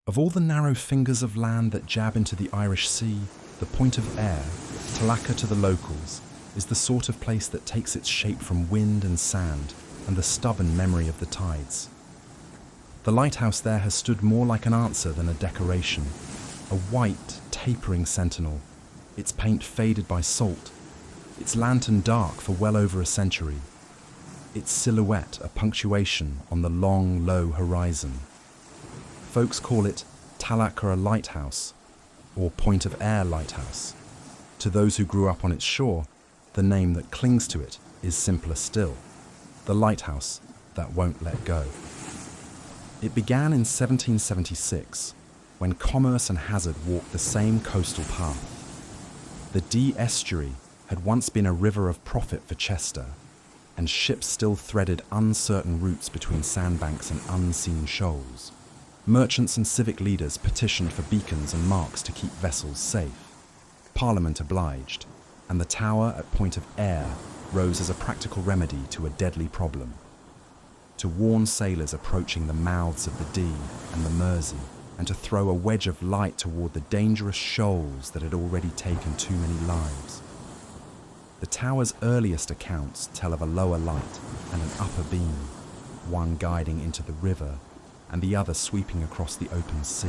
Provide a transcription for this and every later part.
Of all the narrow fingers of land that jab into the Irish Sea, the Point of Ayr, Talacre to the locals, is the sort of place that takes its shape from wind and sand and the stubborn memory of the tides. The lighthouse there has stood more like an answer than a decoration, a white, tapering sentinel, its paint faded by salt, its lantern dark for well over a century, its silhouette a punctuation on the long, low horizon. Folks call it Talacre Lighthouse or Point of Ayr Lighthouse. To those who grew up on its shore, the name that clings to it is simpler still, the lighthouse that won't let go. It began in 1776, when commerce and hazard walked the same coastal path. The Dee estuary had once been a river of profit for Chester, and ships still threaded uncertain routes between sandbanks and unseen shoals. Merchants and civic leaders petitioned for beacons and marks to keep vessels safe. Parliament obliged, and the tower at Point of Ayr rose as a practical remedy to a deadly problem: to warn sailors approaching the mouths of the Dee and the Mersey, and to throw a wedge of light toward the dangerous shoals that had already taken too many lives. The tower's earliest accounts tell of a lower light and an upper beam, one guiding into the river and the other sweeping across the open sea.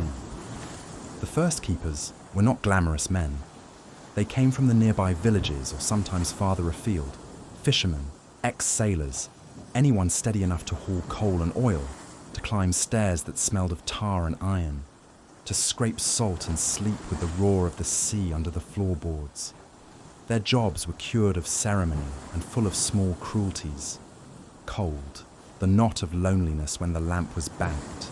The first keepers were not glamorous men. They came from the nearby villages or sometimes farther afield, fishermen, ex-sailors, anyone steady enough to haul coal and oil, to climb stairs that smelled of tar and iron, to scrape salt and sleep with the roar of the sea under the floorboards. Their jobs were cured of ceremony and full of small cruelties. Cold, the knot of loneliness when the lamp was banked,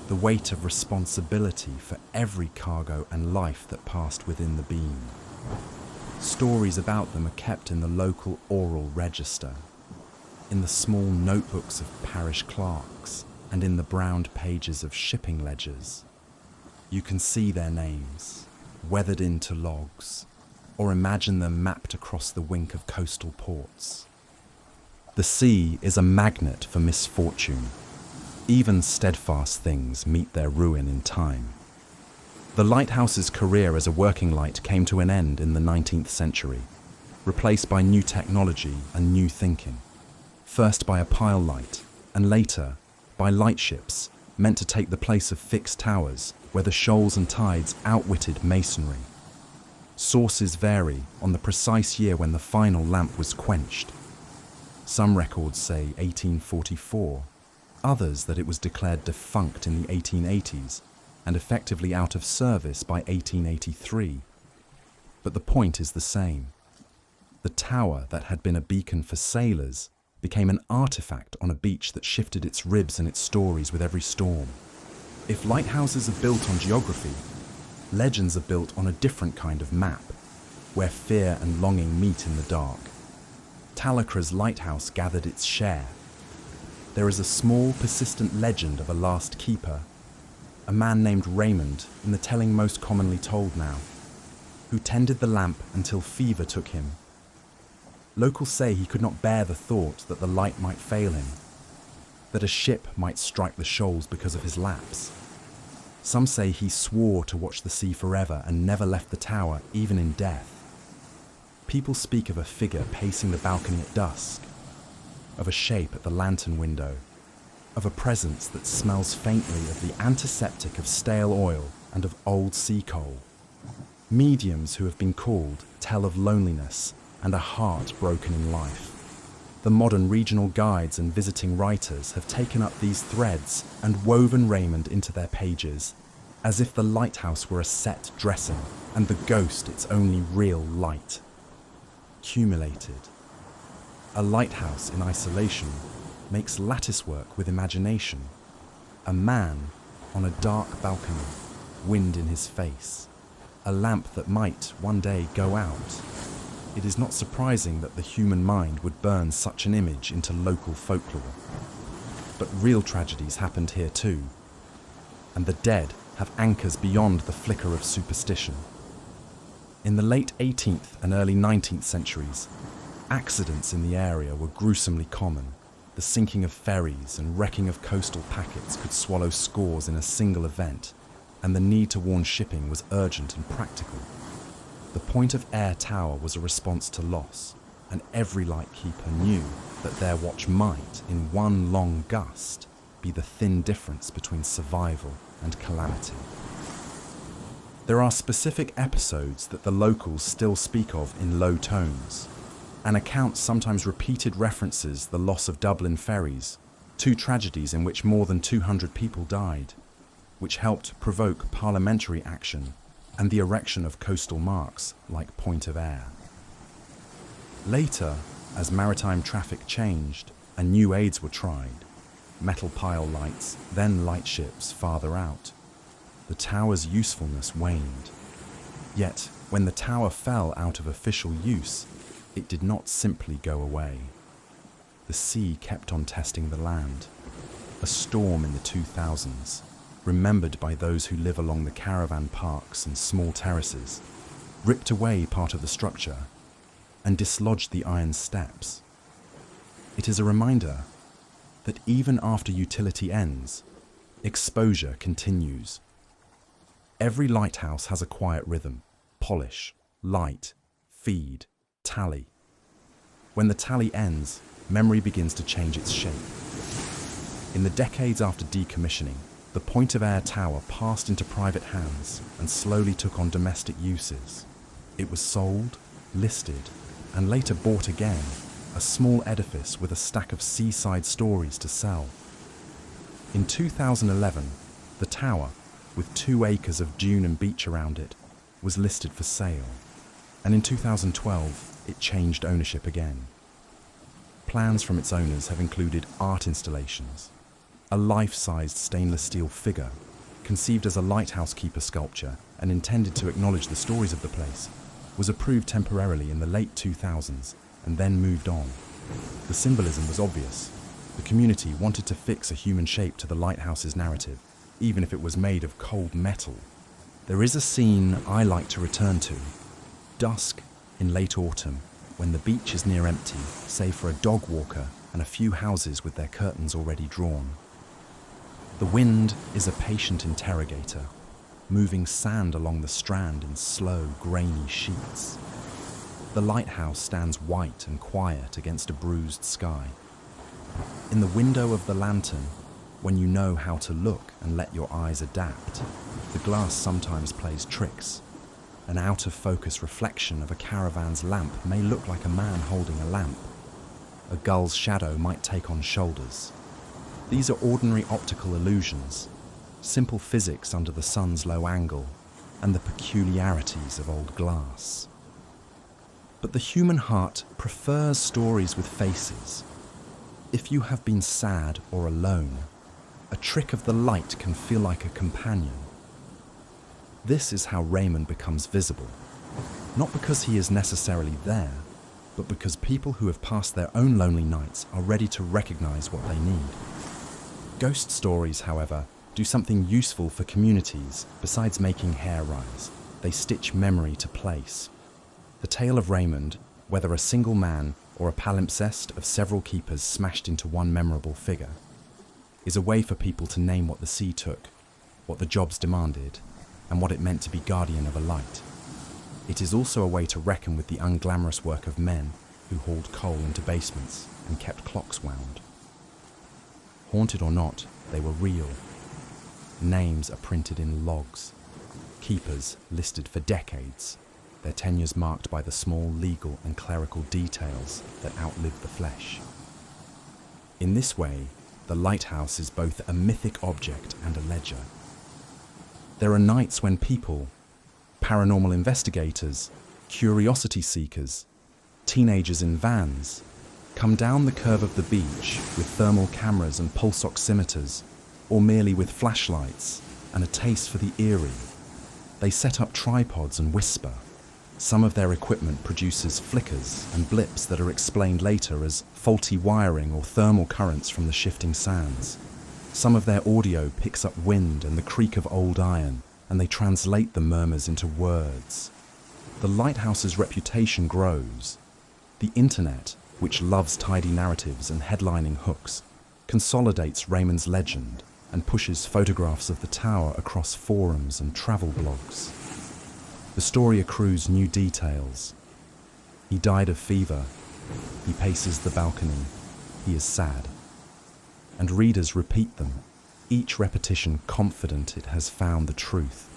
the weight of responsibility for every cargo and life that passed within the beam. Stories about them are kept in the local oral register, in the small notebooks of parish clerks, and in the browned pages of shipping ledgers. You can see their names, weathered into logs, or imagine them mapped across the wink of coastal ports. The sea is a magnet for misfortune. Even steadfast things meet their ruin in time. The lighthouse's career as a working light came to an end in the 19th century, replaced by new technology and new thinking. First by a pile light, and later by lightships meant to take the place of fixed towers where the shoals and tides outwitted masonry. Sources vary on the precise year when the final lamp was quenched. Some records say 1844, others that it was declared defunct in the 1880s and effectively out of service by 1883. But the point is the same. The tower that had been a beacon for sailors became an artifact on a beach that shifted its ribs and its stories with every storm. If lighthouses are built on geography, legends are built on a different kind of map, where fear and longing meet in the dark. Talacre's lighthouse gathered its share. There is a small, persistent legend of a last keeper, a man named Raymond, in the telling most commonly told now, who tended the lamp until fever took him. Locals say he could not bear the thought that the light might fail him, that a ship might strike the shoals because of his lapse. Some say he swore to watch the sea forever and never left the tower, even in death. People speak of a figure pacing the balcony at dusk, of a shape at the lantern window, of a presence that smells faintly of the antiseptic of stale oil and of old sea coal. Mediums who have been called tell of loneliness and a heart broken in life. The modern regional guides and visiting writers have taken up these threads and woven Raymond into their pages, as if the lighthouse were a set dressing and the ghost its only real light. Cumulated. A lighthouse in isolation makes lattice work with imagination. A man on a dark balcony, wind in his face, a lamp that might one day go out. It is not surprising that the human mind would burn such an image into local folklore. But real tragedies happened here too, and the dead have anchors beyond the flicker of superstition. In the late 18th and early 19th centuries, accidents in the area were gruesomely common. The sinking of ferries and wrecking of coastal packets could swallow scores in a single event, and the need to warn shipping was urgent and practical. The Point of Ayr tower was a response to loss, and every lightkeeper knew that their watch might, in one long gust, be the thin difference between survival and calamity. There are specific episodes that the locals still speak of in low tones. An account sometimes repeated references the loss of Dublin ferries, two tragedies in which more than 200 people died, which helped provoke parliamentary action and the erection of coastal marks like Point of Ayr. Later, as maritime traffic changed and new aids were tried, metal pile lights, then lightships farther out, the tower's usefulness waned. Yet, when the tower fell out of official use, it did not simply go away. The sea kept on testing the land. A storm in the 2000s, remembered by those who live along the caravan parks and small terraces, ripped away part of the structure and dislodged the iron steps. It is a reminder that even after utility ends, exposure continues. Every lighthouse has a quiet rhythm: polish, light, feed, tally. When the tally ends, memory begins to change its shape. In the decades after decommissioning, the Point of Ayr tower passed into private hands and slowly took on domestic uses. It was sold, listed, and later bought again, a small edifice with a stack of seaside stories to sell. In 2011, the tower, with 2 acres of dune and beach around it, was listed for sale, and in 2012 it changed ownership again. Plans from its owners have included art installations. A life-sized stainless steel figure, conceived as a lighthouse keeper sculpture and intended to acknowledge the stories of the place, was approved temporarily in the late 2000s and then moved on. The symbolism was obvious. The community wanted to fix a human shape to the lighthouse's narrative, even if it was made of cold metal. There is a scene I like to return to: dusk in late autumn, when the beach is near empty, save for a dog walker and a few houses with their curtains already drawn. The wind is a patient interrogator, moving sand along the strand in slow, grainy sheets. The lighthouse stands white and quiet against a bruised sky. In the window of the lantern, when you know how to look and let your eyes adapt, the glass sometimes plays tricks. An out-of-focus reflection of a caravan's lamp may look like a man holding a lamp. A gull's shadow might take on shoulders. These are ordinary optical illusions, simple physics under the sun's low angle, and the peculiarities of old glass. But the human heart prefers stories with faces. If you have been sad or alone, a trick of the light can feel like a companion. This is how Raymond becomes visible, not because he is necessarily there, but because people who have passed their own lonely nights are ready to recognize what they need. Ghost stories, however, do something useful for communities besides making hair rise. They stitch memory to place. The tale of Raymond, whether a single man or a palimpsest of several keepers smashed into one memorable figure, is a way for people to name what the sea took, what the jobs demanded, and what it meant to be guardian of a light. It is also a way to reckon with the unglamorous work of men who hauled coal into basements and kept clocks wound. Haunted or not, they were real. Names are printed in logs. Keepers listed for decades, their tenures marked by the small legal and clerical details that outlive the flesh. In this way, the lighthouse is both a mythic object and a ledger. There are nights when people, paranormal investigators, curiosity seekers, teenagers in vans, come down the curve of the beach with thermal cameras and pulse oximeters, or merely with flashlights and a taste for the eerie. They set up tripods and whisper. Some of their equipment produces flickers and blips that are explained later as faulty wiring or thermal currents from the shifting sands. Some of their audio picks up wind and the creak of old iron, and they translate the murmurs into words. The lighthouse's reputation grows. The internet, which loves tidy narratives and headlining hooks, consolidates Raymond's legend, and pushes photographs of the tower across forums and travel blogs. The story accrues new details. He died of fever. He paces the balcony. He is sad. And readers repeat them, each repetition confident it has found the truth.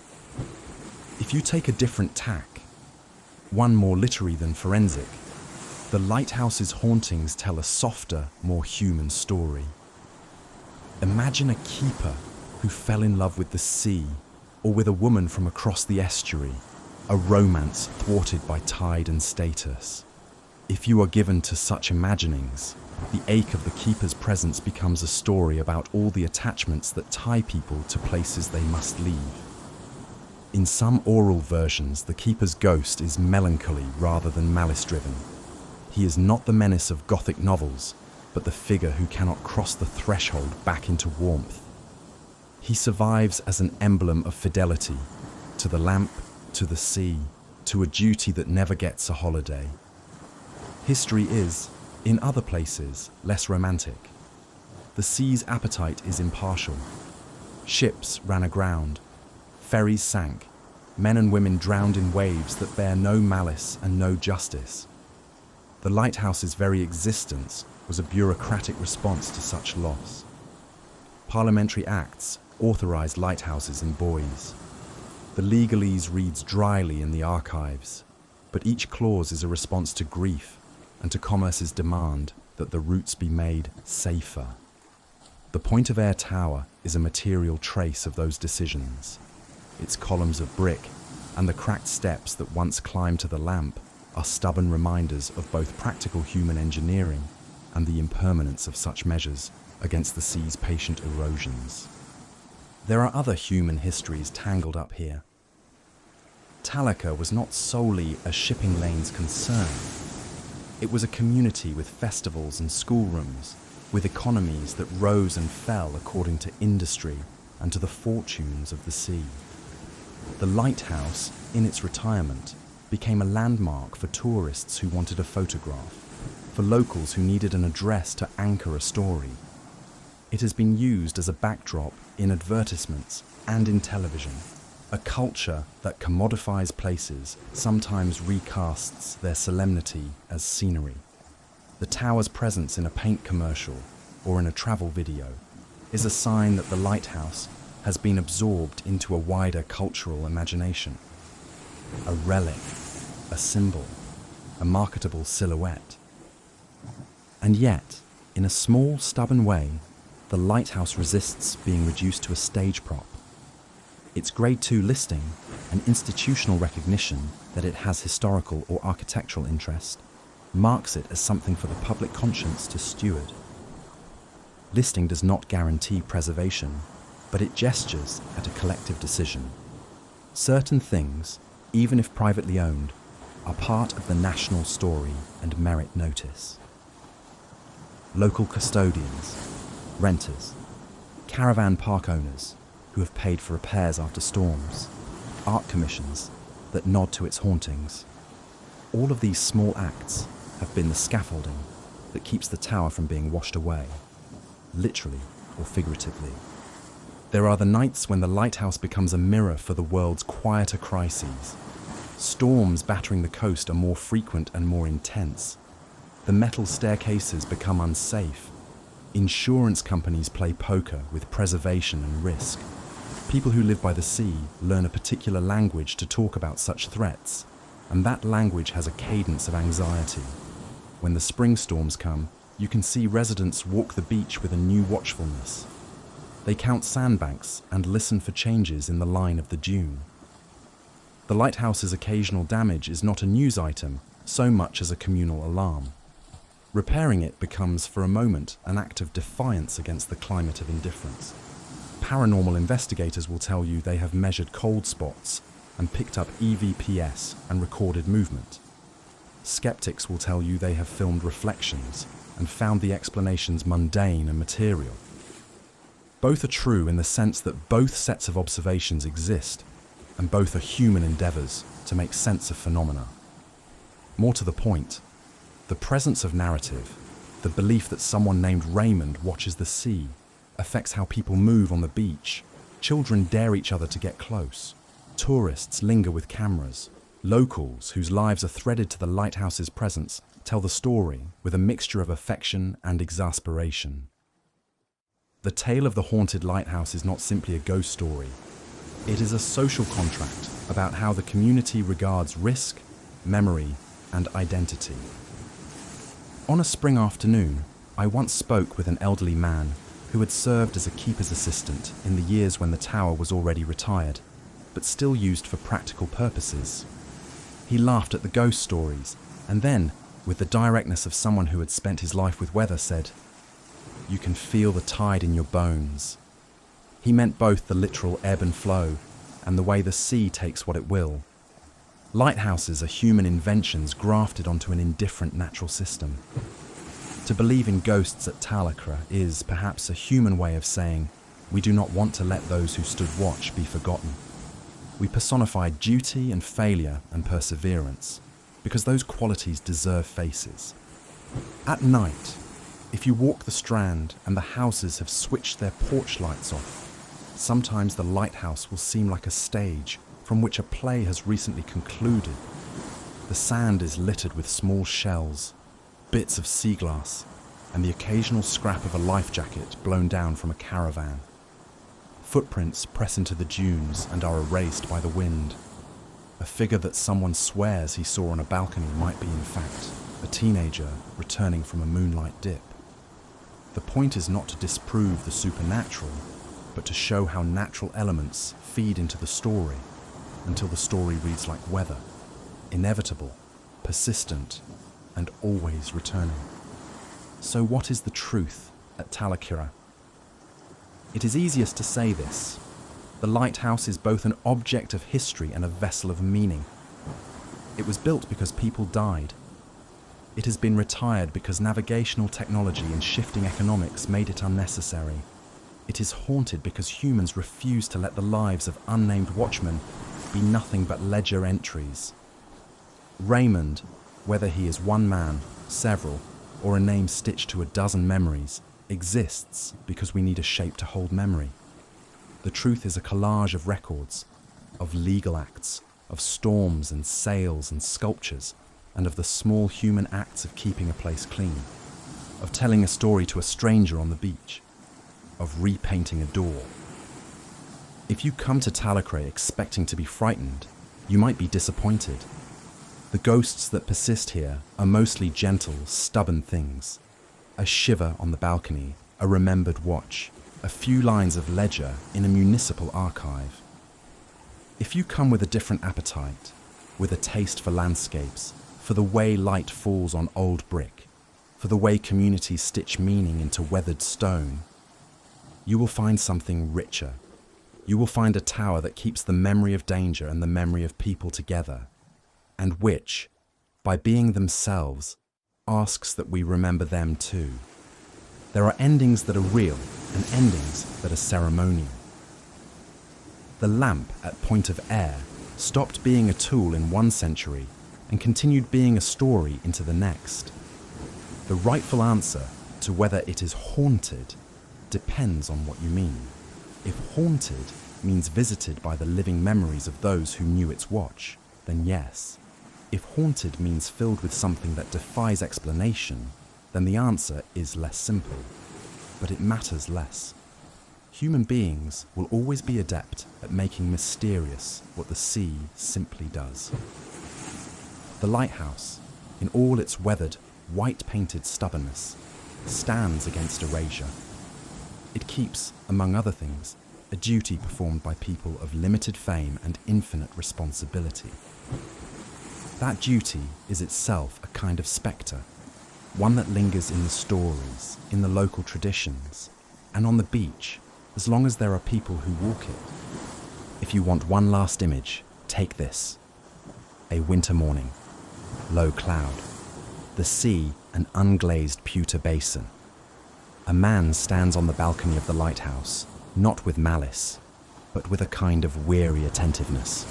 If you take a different tack, one more literary than forensic, the lighthouse's hauntings tell a softer, more human story. Imagine a keeper who fell in love with the sea or with a woman from across the estuary, a romance thwarted by tide and status. If you are given to such imaginings, the ache of the keeper's presence becomes a story about all the attachments that tie people to places they must leave. In some oral versions, the keeper's ghost is melancholy rather than malice-driven. He is not the menace of Gothic novels, but the figure who cannot cross the threshold back into warmth. He survives as an emblem of fidelity, to the lamp, to the sea, to a duty that never gets a holiday. History is, in other places, less romantic. The sea's appetite is impartial. Ships ran aground, ferries sank, men and women drowned in waves that bear no malice and no justice. The lighthouse's very existence was a bureaucratic response to such loss. Parliamentary acts authorised lighthouses and buoys. The legalese reads dryly in the archives, but each clause is a response to grief and to commerce's demand that the routes be made safer. The Point of Ayr Tower is a material trace of those decisions. Its columns of brick and the cracked steps that once climbed to the lamp are stubborn reminders of both practical human engineering and the impermanence of such measures against the sea's patient erosions. There are other human histories tangled up here. Talacre was not solely a shipping lane's concern. It was a community with festivals and schoolrooms, with economies that rose and fell according to industry and to the fortunes of the sea. The lighthouse, in its retirement, became a landmark for tourists who wanted a photograph, for locals who needed an address to anchor a story. It has been used as a backdrop in advertisements and in television. A culture that commodifies places sometimes recasts their solemnity as scenery. The tower's presence in a paint commercial or in a travel video is a sign that the lighthouse has been absorbed into a wider cultural imagination. A relic, a symbol, a marketable silhouette. And yet, in a small, stubborn way, the lighthouse resists being reduced to a stage prop. Its Grade 2 listing and institutional recognition that it has historical or architectural interest marks it as something for the public conscience to steward. Listing does not guarantee preservation, but it gestures at a collective decision. Certain things, even if privately owned, are part of the national story and merit notice. Local custodians, renters, caravan park owners who have paid for repairs after storms, art commissions that nod to its hauntings. All of these small acts have been the scaffolding that keeps the tower from being washed away, literally or figuratively. There are the nights when the lighthouse becomes a mirror for the world's quieter crises. Storms battering the coast are more frequent and more intense. The metal staircases become unsafe. Insurance companies play poker with preservation and risk. People who live by the sea learn a particular language to talk about such threats, and that language has a cadence of anxiety. When the spring storms come, you can see residents walk the beach with a new watchfulness. They count sandbanks and listen for changes in the line of the dune. The lighthouse's occasional damage is not a news item so much as a communal alarm. Repairing it becomes, for a moment, an act of defiance against the climate of indifference. Paranormal investigators will tell you they have measured cold spots and picked up EVPS and recorded movement. Skeptics will tell you they have filmed reflections and found the explanations mundane and material. Both are true in the sense that both sets of observations exist, and both are human endeavours to make sense of phenomena. More to the point, the presence of narrative, the belief that someone named Raymond watches the sea, affects how people move on the beach. Children dare each other to get close. Tourists linger with cameras. Locals, whose lives are threaded to the lighthouse's presence, tell the story with a mixture of affection and exasperation. The tale of the haunted lighthouse is not simply a ghost story. It is a social contract about how the community regards risk, memory, and identity. On a spring afternoon, I once spoke with an elderly man who had served as a keeper's assistant in the years when the tower was already retired, but still used for practical purposes. He laughed at the ghost stories, and then, with the directness of someone who had spent his life with weather, said, "You can feel the tide in your bones." He meant both the literal ebb and flow, and the way the sea takes what it will. Lighthouses are human inventions grafted onto an indifferent natural system. To believe in ghosts at Talacre is, perhaps, a human way of saying, we do not want to let those who stood watch be forgotten. We personify duty and failure and perseverance, because those qualities deserve faces. At night, if you walk the Strand and the houses have switched their porch lights off, sometimes the lighthouse will seem like a stage from which a play has recently concluded. The sand is littered with small shells, bits of sea glass, and the occasional scrap of a life jacket blown down from a caravan. Footprints press into the dunes and are erased by the wind. A figure that someone swears he saw on a balcony might be, in fact, a teenager returning from a moonlight dip. The point is not to disprove the supernatural, but to show how natural elements feed into the story until the story reads like weather, inevitable, persistent, and always returning. So what is the truth at Talacre? It is easiest to say this. The lighthouse is both an object of history and a vessel of meaning. It was built because people died. It has been retired because navigational technology and shifting economics made it unnecessary. It is haunted because humans refuse to let the lives of unnamed watchmen be nothing but ledger entries. Raymond, whether he is one man, several, or a name stitched to a dozen memories, exists because we need a shape to hold memory. The truth is a collage of records, of legal acts, of storms and sails and sculptures, and of the small human acts of keeping a place clean, of telling a story to a stranger on the beach, of repainting a door. If you come to Talacre expecting to be frightened, you might be disappointed. The ghosts that persist here are mostly gentle, stubborn things. A shiver on the balcony, a remembered watch, a few lines of ledger in a municipal archive. If you come with a different appetite, with a taste for landscapes, for the way light falls on old brick, for the way communities stitch meaning into weathered stone, you will find something richer. You will find a tower that keeps the memory of danger and the memory of people together, and which, by being themselves, asks that we remember them too. There are endings that are real and endings that are ceremonial. The lamp at Point of Ayr stopped being a tool in one century and continued being a story into the next. The rightful answer to whether it is haunted depends on what you mean. If haunted means visited by the living memories of those who knew its watch, then yes. If haunted means filled with something that defies explanation, then the answer is less simple, but it matters less. Human beings will always be adept at making mysterious what the sea simply does. The lighthouse, in all its weathered, white-painted stubbornness, stands against erasure. It keeps, among other things, a duty performed by people of limited fame and infinite responsibility. That duty is itself a kind of spectre, one that lingers in the stories, in the local traditions, and on the beach, as long as there are people who walk it. If you want one last image, take this. A winter morning, low cloud, the sea an unglazed pewter basin. A man stands on the balcony of the lighthouse, not with malice, but with a kind of weary attentiveness.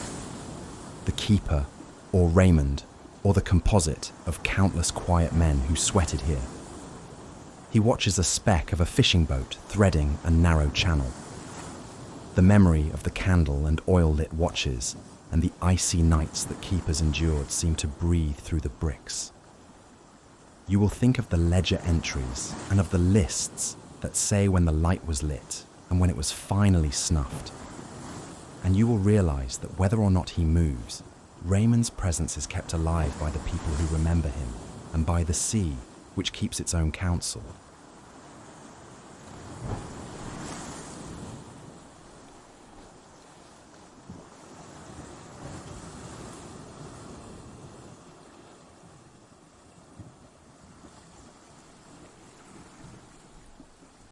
The keeper, or Raymond, or the composite of countless quiet men who sweated here. He watches a speck of a fishing boat threading a narrow channel. The memory of the candle and oil-lit watches and the icy nights that keepers endured seem to breathe through the bricks. You will think of the ledger entries and of the lists that say when the light was lit and when it was finally snuffed. And you will realize that whether or not he moves, Raymond's presence is kept alive by the people who remember him and by the sea, which keeps its own counsel.